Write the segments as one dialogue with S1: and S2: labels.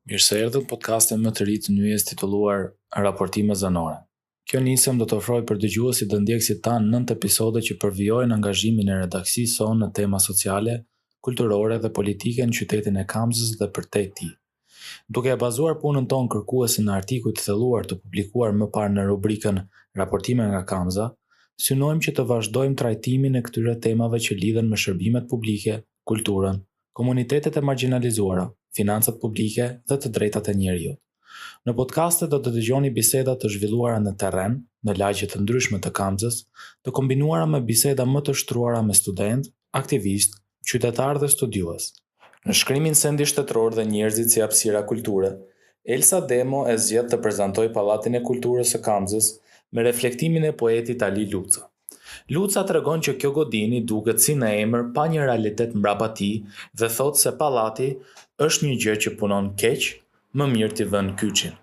S1: Mirë se erdhët podcastin më të ri të nyjes titulluar Raportime zanore. Kjo nisëm do të ofroj për dëgjuesit dhe ndjekësit tanë 9 episode që përvijojnë angazhimin e redaksisë sonë në tema sociale, kulturore dhe politike në qytetin e Kamzës dhe përtej tij. Duke e bazuar punën tonë kërkuese në artikuj të thelluar të publikuar më parë në rubrikën Raportime nga Kamza, synojmë që të vazhdojmë trajtimin e këtyre temave që lidhen me shërbimet publike, kulturën, komunitetet e marginalizuara, financat publike dhe të drejtat e njerëzit. Në podcaste do të dëgjoni biseda të zhvilluara në terren, në lagje të ndryshme të Kamzës, të kombinuara me biseda më të shtruara me student, aktivist, qytetar dhe studiues. Në shkrimin sendi shtetëror dhe njerëzit si hapësira kulture, Elsa Demo e zgjedh të prezantojë Pallatin e Kulturës së Kamzës me reflektimin e poetit Ali Luca. Luca tregon që kjo godini duket si në emër pa një realitet mbrapa tij dhe thotë se pallati është një gjë që punon keq, më mirë t'i vënë kyçin.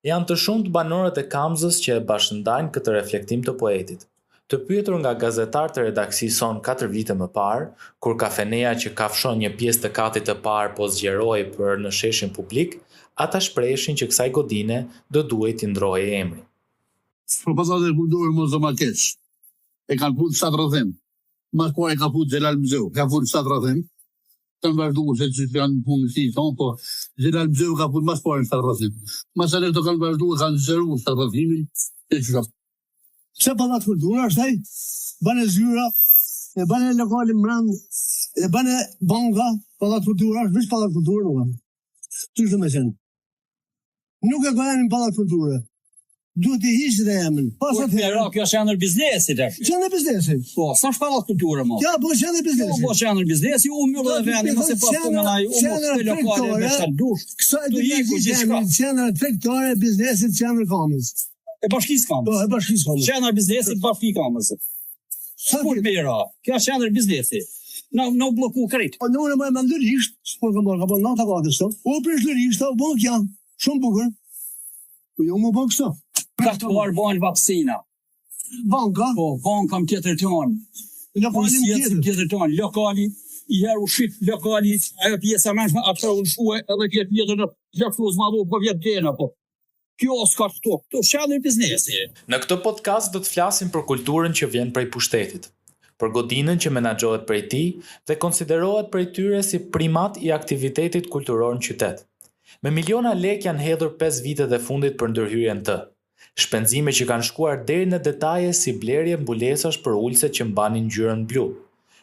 S1: Janë të shumtë banorët e Kamzës që e bashkëndajnë këtë reflektim të poetit. Të pyetur nga gazetar të redaksisë son 4 vite më parë, kur kafeneja që kafshon një pjesë të katit të parë po zgjeroi për në sheshin publik, ata shprehishin që kësaj godine do duhej t'i ndrohej emri.
S2: Propozat e kulturës mos do ma keq. E kanë punë sa rrëdhim. Mas po e ka punë Xhelal Mzeu, ka punë sa rrëdhim. Të vazhduar se që janë punë si tonë, po Xhelal Mzeu ka punë mas po e sa rrëdhim. Mas anë të kanë vazhduar kanë zëruar sa rrëdhimin e çka. Se pallat kultura është ai, bane zyra, e bane lokale mbrand, e bane banka, pallat kultura është veç pallat kultura nuk. Ty të më thënë. Nuk e kanë pallat kultura. Duhet të hiqë dhe emrin.
S3: Pasat kjo është janë biznesi tash.
S2: Janë biznesi.
S3: Po, sa shpallat kulturë më.
S2: Ja, po janë biznesi.
S3: Po janë biznesi, u mbyll edhe vendi, mos e pasu me ai, u mos lokale me sa dush.
S2: Kësaj do janë tregtore biznesit janë Kamzës.
S3: E bashkisë Kamzës.
S2: Po, e bashkisë Kamzës.
S3: Janë biznesi bashkisë Kamzës. Sa kur mira, kjo është janë biznesi. Në bloku krejt.
S2: Po në më mandërisht, po kam bërë, apo nota ka këto. O prishërisht, o bank janë. Shumë bukur. Po jo më bank këto.
S3: Ka të parë bojnë vaksina.
S2: Banka?
S3: Po, banka më tjetër tonë. Tjetër tonë, lokali, i herë u shqip lokali, ajo pjesa menshme, atë u shue, edhe tjetë tjetër në gjafruz madhu, po vjetë djena, po. Kjo s'ka këto shanë biznesi.
S1: Në këtë podcast do të flasim për kulturën që vjen prej pushtetit, për godinën që menaxhohet prej tij dhe konsiderohet prej tyre si primat i aktivitetit kulturor në qytet. Me miliona lek janë hedhur 5 vitet e fundit për ndërhyrjen të. Shpenzime që kanë shkuar deri në detaje si blerje mbulesash për ulset që mbanin ngjyrën blu.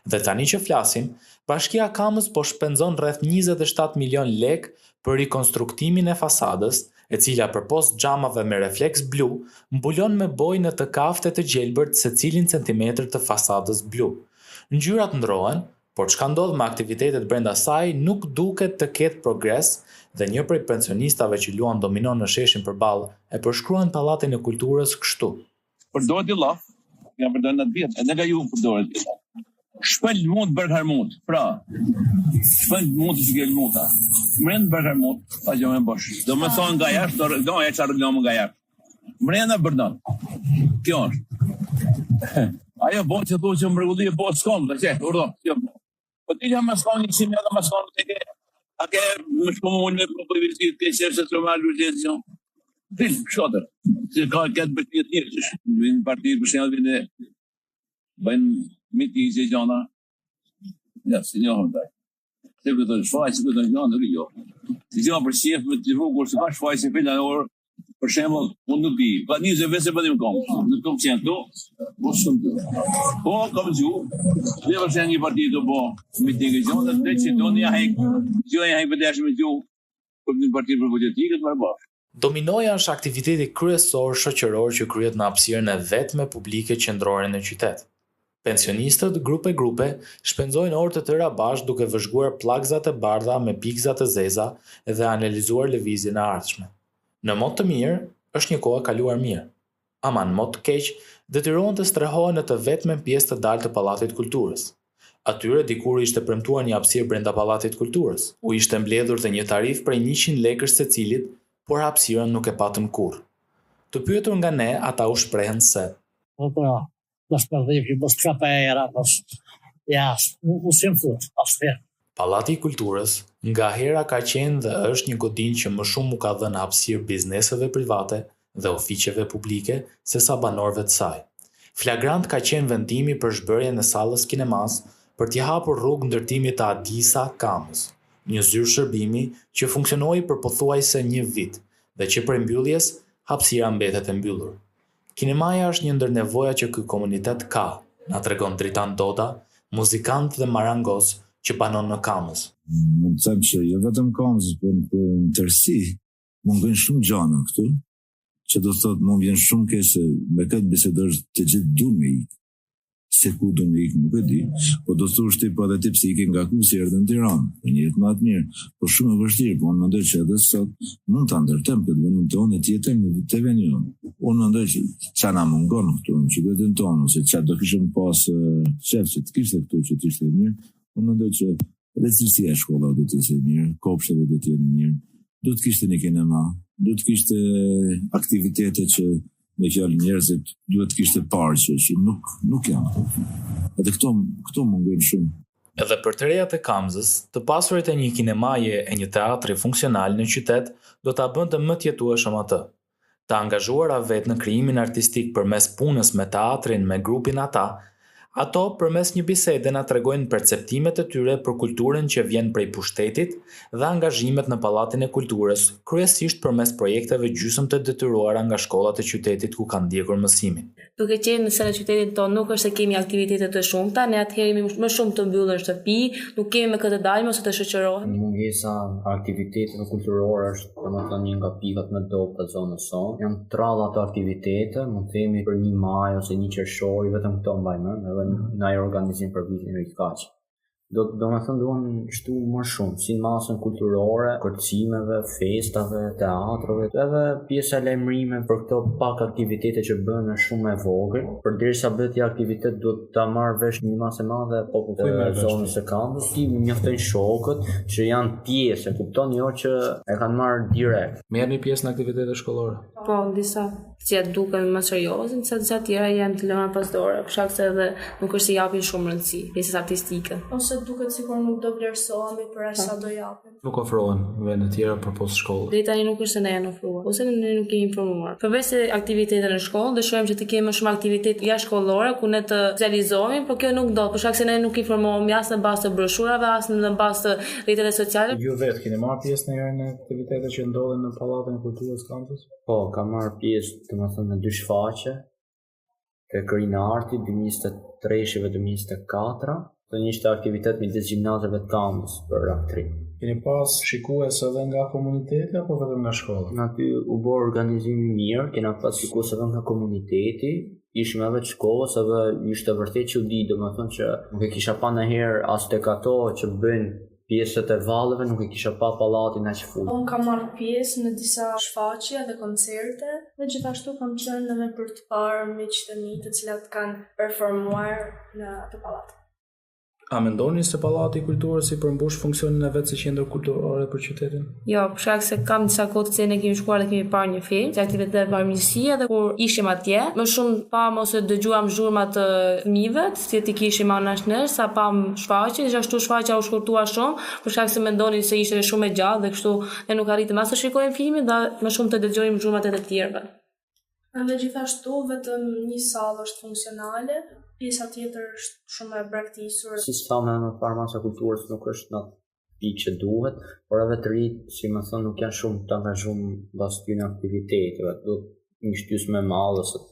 S1: Dhe tani që flasim, Bashkia Kamës po shpenzon rreth 27 milion lek për rikonstruktimin e fasadës, e cila përpos xhamave me refleks blu, mbulon me bojë në të kafte të gjelbërt secilin centimetër të fasadës blu. Ngjyrat ndrohen, por çka ndodh me aktivitetet brenda saj nuk duket të ketë progres, dhe një prej pensionistave që luan domino në sheshin përballë e përshkruan Pallatin e Kulturës kështu.
S4: Përdoret illa, ja përdor në vjet, edhe nga ju përdoret illa. Shpël mund bërharmut. Pra, shpël mund të shkel muta. Mrend bërharmut, pa gjë më bosh. Do më thon nga jashtë, do ja çfarë reklamë nga jashtë. Mrenda bërdon. Kjo është. Ajo bon që thonë që mrekulli e bëhet skom, dhe urdhon. Po ti jam mas kanë si më mas kanë tek a ke më shpomon me probabilitet të qeshë të normal urgjencion. Film shoder. Se ka këtë bëhet tjetër. Në parti për shembull vinë bën miti që jona. Ja, sinjor ndaj. Se vetë shfaqje që do të janë në jo. Si jam për shef me të vogël se ka shfaqje në orë. Për shembull, unë nuk di, pa 20 vese bënim kom. Në kom që këtu, po shumë. Po, kam gju, dhe vërse një parti të po, mitingë gjonë, dhe që do një hajk, që një hajk pëdesh me gju, për një parti për politikët, më bashkë.
S1: Dominoja është aktiviteti kryesor shoqëror që kryhet në hapësirën e vetme publike qendrore në qytet. Pensionistët, grupe, shpenzojnë orë të tëra bashkë duke vëzhguar pllakzat e bardha me pikza të zeza dhe analizuar lëvizjen e ardhshme. Në mod të mirë, është një kohë kaluar mirë. Ama në mod të keq, detyrohen të strehohen në të vetmen pjesë të dalë të Pallatit Kulturës. Atyre dikur ishte premtuar një hapësirë brenda Pallatit Kulturës, u ishte mbledhur dhe një tarif prej 100 lekësh secilit, por hapësirën nuk e patëm kurrë. Të pyetur nga ne, ata u shprehen se
S5: mos përdhim që mos ka pa era, ja, u sem fut, aspe.
S1: Pallati i Kulturës nga hera ka qenë dhe është një godinë që më shumë u ka dhënë hapësirë bizneseve private dhe ofiqeve publike sesa banorëve të saj. Flagrant ka qenë vendimi për zhbërjen e sallës kinemas për t'i hapur rrugë ndërtimit të Adisa Kamës, një zyrë shërbimi që funksionoi për pothuajse një vit dhe që për mbylljes hapësira mbetet e mbyllur. Kinemaja është një ndër nevoja që ky komunitet ka, na tregon Dritan Doda, muzikant dhe marangos që banon në Kamës.
S5: Mund të them që jo vetëm Kamës, por në tërësi mund bëjnë shumë gjëra këtu, që do të thotë mund vjen shumë keq se me këtë bisedësh të gjithë duan me ikë. Se ku do me ikë nuk e di, po do të thosh ti po edhe ti pse ikë nga ku si erdhën në Tiranë, një jetë më të mirë, por shumë e vështirë, po unë mendoj që edhe sot mund ta ndërtojmë këtë vendin tonë të jetojmë në të vendin jonë. Unë mendoj që çfarë na mungon këtu në qytetin tonë, ose çfarë do kishim pas shef që të kishte këtu që të ishte mirë. Unë mendoj që edhe cilësia e shkollave do të ishte mirë, kopshtet do të jenë mirë, do të kishte një kinema, do të kishte aktivitete që me fjalë njerëzit duhet të kishte parqe që nuk janë. Edhe këto mungojnë shumë.
S1: Edhe për të rejat e Kamzës, të pasurit e një kinemaje e një teatri funksional në qytet do ta bënte më të jetueshëm atë. Të angazhuara vetë në krijimin artistik përmes punës me teatrin me grupin ata, ato përmes një bisede na tregojnë perceptimet e tyre për kulturën që vjen prej pushtetit dhe angazhimet në Pallatin e Kulturës, kryesisht përmes projekteve gjysmë të detyruara nga shkollat e qytetit ku kanë ndjekur mësimin.
S6: Duke qenë se në qytetin tonë nuk është se kemi aktivitete të shumta, ne atëherë jemi më shumë të mbyllur në shtëpi, nuk kemi me këtë dalmë ose të shoqërohemi.
S7: Mungesa aktiviteteve kulturore është domethënë një nga pikat më dobët të zonës sonë. Janë tralla të aktivitete, mund të themi për 1 maj ose 1 qershor, vetëm këto mbajmë, edhe në ai organizim për vitin e ri kaq. Domethënë duan shtu më shumë, si masën kulturore, kërcimeve, festave, teatrove, edhe pjesa e lajmërimeve për këto pak aktivitete që bëhen është shumë e vogël, përderisa bëhet një aktivitet duhet ta marrë vesh një masë e madhe e popullit të zonës së Kamës, i njoftojnë shokët që janë pjesë, kupton jo që e kanë marrë direkt.
S1: Merrni pjesë në aktivitete shkollore?
S6: Po, disa që duken më serioze, disa tjera janë të lëna pas dore, për shkak se edhe nuk është se japin shumë rëndësi pjesës artistike.
S8: Ose duket sikur nuk do vlerësohemi për aq sa do japim.
S1: Nuk ofrohen vende të tjera përpos shkollës.
S6: Deri tani nuk është se ne janë ofruar, ose ne nuk kemi informuar. Përveç se aktivitetet në shkollë, dëshirojmë që të kemi më shumë aktivitete jashtë-shkollore ku ne të socializohemi, por kjo nuk do, për shkak se ne nuk informohemi as në bazë të broshurave, as në bazë të rrjeteve sociale.
S1: Ju vetë keni marrë pjesë në njërin e aktivitete që ndodhin në Pallatin e Kulturës Kamës?
S7: Po, kam marrë pjesë, domethënë në 2 shfaqje të Kërina Arti 2023 dhe 2024. Të ishte aktivitet midis gjimnazeve të Kamës për aktrim.
S1: Keni pas shikues edhe nga komuniteti apo vetëm nga shkolla?
S7: Në aty u bë organizim mirë, kena pas shikues edhe nga komuniteti, ishim edhe të shkollës edhe ishte vërtet çudi, domethënë që nuk e kisha pa ndonjëherë as tek ato që bëjnë pjesët e vallëve, nuk e kisha pa pallatin aq full.
S8: Unë kam marrë pjesë në disa shfaqje dhe koncerte dhe gjithashtu kam qenë edhe për të parë miqtë e mi të cilat kanë performuar në atë pallat.
S1: A mendoni se Pallati i Kulturës i përmbush funksionin e vetë si qendër kulturore për qytetin?
S6: Jo, për shkak se kam disa kohë që ne kemi shkuar dhe kemi parë një film, që aktivitet varëmësie dhe kur ishim atje, më shumë pam ose dëgjuam zhurma të fëmijëve, si ti kishim anashnesh, sa pam shfaqje, gjithashtu shfaqja u shkurtua shumë, për shkak se mendonin se ishte shumë e gjallë dhe kështu ne nuk arritëm as të shikojmë filmin dhe më shumë të dëgjojmë zhurmat e të tjerëve.
S8: Edhe gjithashtu vetëm një sallë është funksionale, pjesa tjetër është shumë e braktisur.
S7: Si thamë më parë, masa kulturës nuk është në pikë që duhet, por edhe të rinjt, si më thënë, nuk janë shumë të angazhuar mbas këtyre aktiviteteve. Do një shtys më madh ose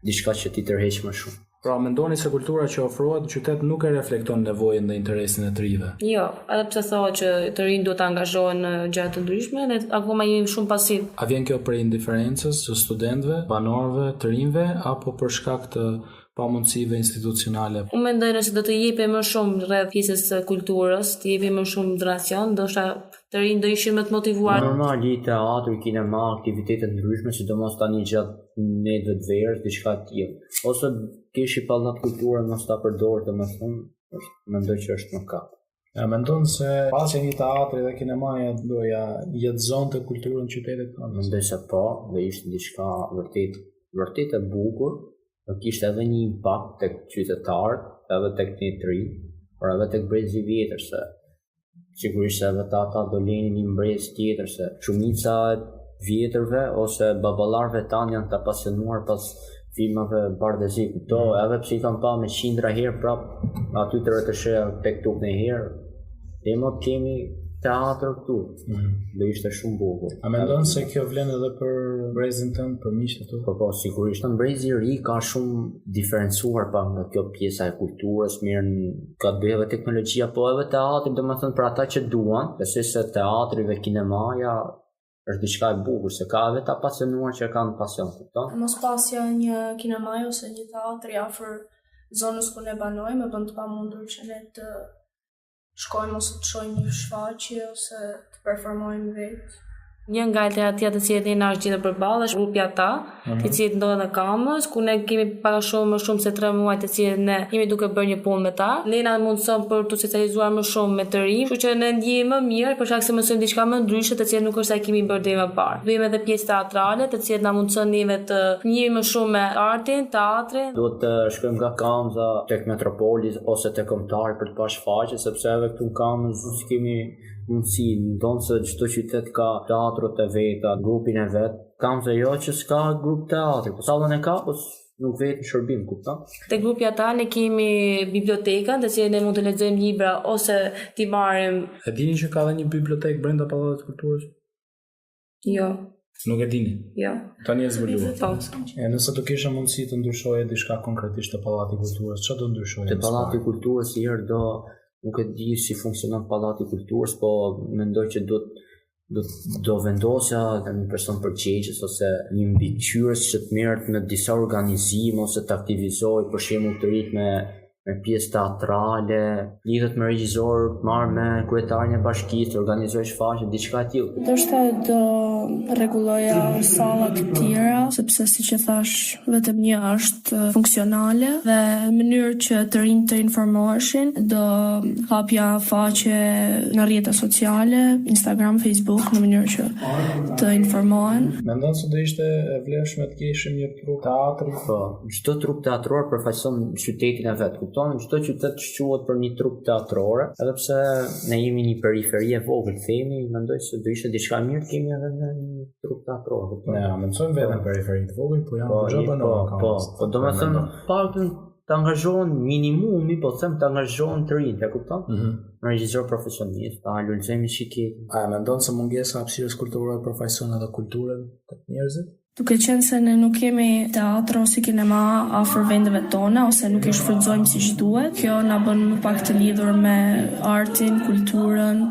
S7: diçka që ti tërheq më shumë.
S1: Pra, mendoni se kultura që ofrohet në qytet nuk e reflekton nevojën dhe interesin e të rinjve?
S6: Jo, edhe pse thonë që të rinjt duhet të angazhohen në gjëra të ndryshme, ne akoma jemi shumë pasiv.
S1: A vjen kjo për indiferencës së studentëve, banorëve, të rinjve apo për shkak të pamundësive institucionale?
S6: Unë mendoj se do të jepim më shumë rreth pjesës së kulturës, të jepim më shumë donacion, ndoshta të rinjt do ishin më të motivuar.
S7: Normal, teatri, kinema, aktivitete ndryshme, sidomos tani gjatë netëve të verës, diçka të tillë. Ose kishi pallat kulturë mos ta përdor domethënë, mendoj që është më kap.
S1: Ja mendon se pasja një teatri dhe kinemaja doja jetëzonte kulturën e qytetit tonë?
S7: Mendoj se po, dhe ishte diçka vërtet e bukur, do kishte edhe një impakt tek qytetarët, edhe tek një të rinj, por edhe tek brezi vjetër se Sigurisht se vetë ata do lejnë një mbres tjetër se shumica e vjetërve ose baballarëve tanë janë të apasionuar pas filmave bardhëzi, edhe pse i kanë pa me qindra herë prap aty të rretëshe tek tuk në herë. Dhe më kemi teatr këtu. Do ishte shumë bukur.
S1: A mendon se kjo vlen edhe për brezin tënd, për miqtë tu?
S7: Po, sigurisht. Brezi i ri ka shumë diferencuar pa nga kjo pjesa e kulturës, mirë ka të bëjë edhe teknologjia, po edhe teatri, domethënë për ata që duan, besoj se teatri dhe kinemaja është diçka e bukur, se ka edhe ta pasionuar që kanë pasion, kupton?
S8: Mos pasja një kinemaj ose një teatri afër zonës ku ne banojmë, bën të pamundur që ne të shkojmë ose të shohim një shfaqje ose të performojmë vetë.
S6: Një nga alternativat të cilat ne na është përballë është grupi ata, të cilët ndodhen në kamës, ku ne kemi para më shumë se 3 muaj të cilët ne jemi duke bërë një punë me ta. Ne na mundson për të socializuar më shumë me të rinj, kështu që ne ndjehemi më mirë për shkak se mësojmë diçka më ndryshe të cilën nuk është sa kemi bërë deri më parë. Bëjmë edhe pjesë teatrale, të cilat na mundson neve të njihemi më shumë me artin, teatrin.
S7: Duhet të shkojmë nga Kamza tek Metropolis ose tek Kombëtari për të pasur shfaqje, sepse edhe këtu në Kamës nuk kemi mundësi, ndonë se çdo qytet ka teatrot e veta, grupin e vet. Kamza jo që s'ka grup teatri, po sallën e ka, po nuk vetë në shërbim, kupton?
S6: Te grupi ata ne kemi bibliotekën, të cilën ne mund të lexojmë libra ose t'i marrim.
S1: E dini që ka edhe një bibliotekë brenda Pallatit të Kulturës?
S6: Jo.
S1: Nuk e dini?
S6: Jo.
S1: Tani e zbuluar.
S6: Po.
S1: Nëse do kishe mundësi të ndryshoje diçka konkretisht te Pallati i Kulturës, çfarë do ndryshoje?
S7: Te Pallati i Kulturës i herë do nuk e di si funksionon Pallati i Kulturës, po mendoj që do vendosja një person përgjegjës ose një mbikëqyrës që të merret në disa organizime ose të aktivizojë për shembull të rit me pjesë teatrale, lidhet me regjisor, marr me kryetarin e bashkisë, organizoj shfaqje, diçka e tillë.
S8: Ndoshta do rregulloja salla të tjera, sepse siç e thash, vetëm një është funksionale dhe në mënyrë që të rinjt të informoheshin, do hapja faqe në rrjetet sociale, Instagram, Facebook, në mënyrë që të informohen.
S1: Mendon se do ishte e vlefshme të kishim një trup teatri?
S7: Po, çdo trup teatror përfaqëson qytetin e vet. Çdo qytet shquhet për një trup teatrore, edhe pse ne jemi një periferi e vogël, themi, mendoj se do ishte diçka mirë të kemi edhe në një trup teatror.
S1: Ne mençojmë vetëm periferi të vogël, po janë gjë banore.
S7: Po, domethënë paktën të angazhohen minimumi, po them të angazhohen të rinj, e kupton? Në regjisor profesionist, ta lulëzojmë shiket.
S1: A mendon se mungesa e hapësirës kulturore përfaqëson edhe kulturën tek njerëzit?
S8: Duke qenë se ne nuk kemi teatro ose kinema afër vendeve tona, ose nuk e shfrytëzojmë siç duhet, kjo na bën më pak të lidhur me artin, kulturën.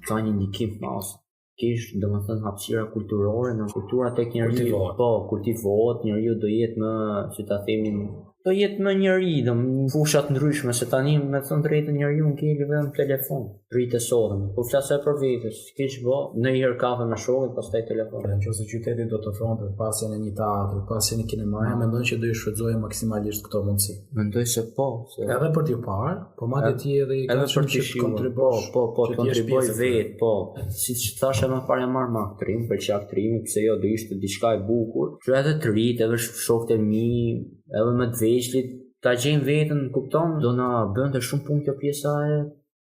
S7: Ka një ndikim mas. Kish, domethënë hapësira kulturore në kultura tek njeriu. Po, kultivohet, njeriu do jetë më, si ta themi, do jetë më njeri, do në fushat ndryshme, se tani me thënë drejtën njeriu në keli vetëm telefon, rritë sotëm, po flasë për vetës, kish bo, në herë kafe me shokët, pastaj telefon.
S1: Nëse qyteti do të ofronte pasjen e një teatri, pasjen e kinemaja, mendon që do i shfrytëzojë maksimalisht këto mundësi?
S7: Mendoj se po,
S1: edhe për t'ju parë, po madje ti edhe i ka shumë që të kontribuosh.
S7: Po, të kontribuoj vetë, po. Siç thashë më parë marr me aktrim, për që aktrimi pse jo do ishte diçka e bukur, që edhe të rit, edhe shokët e mi, edhe me të veçlit, ta gjejmë vetën, kupton, do na bënte shumë punë kjo pjesa e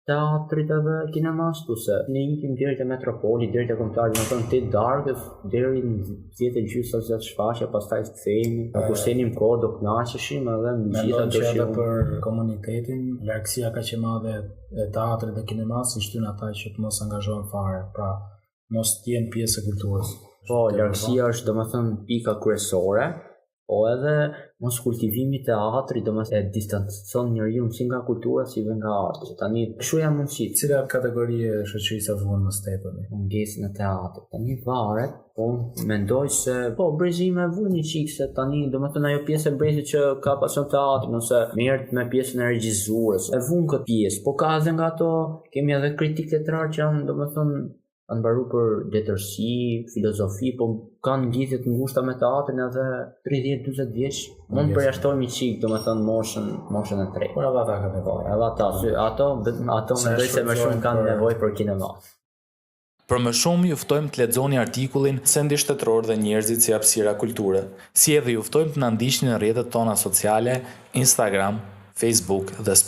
S7: teatrit edhe kinemas, se ne ikim deri te Metropoli, deri te Kombëtari, do të thonë 8 darkës, deri në 10:30 ose shfaqja, pastaj të themi, kur senim kohë do kënaqeshim edhe me gjitha
S1: do shihim për komunitetin, largësia kaq e madhe e teatrit dhe kinemas i shtyn ata që të mos angazhohen fare, pra mos të jenë pjesë e kulturës.
S7: Po, largësia është domethënë pika kryesore. Po edhe mos kultivimi teatri, domethënë e distancon njeriu si nga kultura si dhe nga arti. Tani kshu janë mundësitë.
S1: Cila kategori e shoqërisë vuan më së tepër?
S7: Mungesën e teatrit. Tani varet, po mendoj se po brezime vuan një çik se tani domethënë ajo pjesë e brezit që ka pasion teatri, nëse merret me pjesën e regjisurës, e vun këtë pjesë. Po ka edhe nga ato, kemi edhe kritikë letrar që janë domethënë kanë mbaru për letërsi, filozofi, po kanë lidhje të ngushta me teatrin edhe 30-40 vjeç. Mund përjashtojmë një çik, domethënë moshën e tretë.
S1: Por edhe ata kanë nevojë.
S7: Edhe ato mendoj se më shumë kanë nevojë për kinema.
S1: Për më shumë ju ftojmë të lexoni artikullin Sendi shtetëror dhe njerëzit si hapësira kulture. Si edhe ju ftojmë të na ndiqni në rrjetet tona sociale, Instagram, Facebook dhe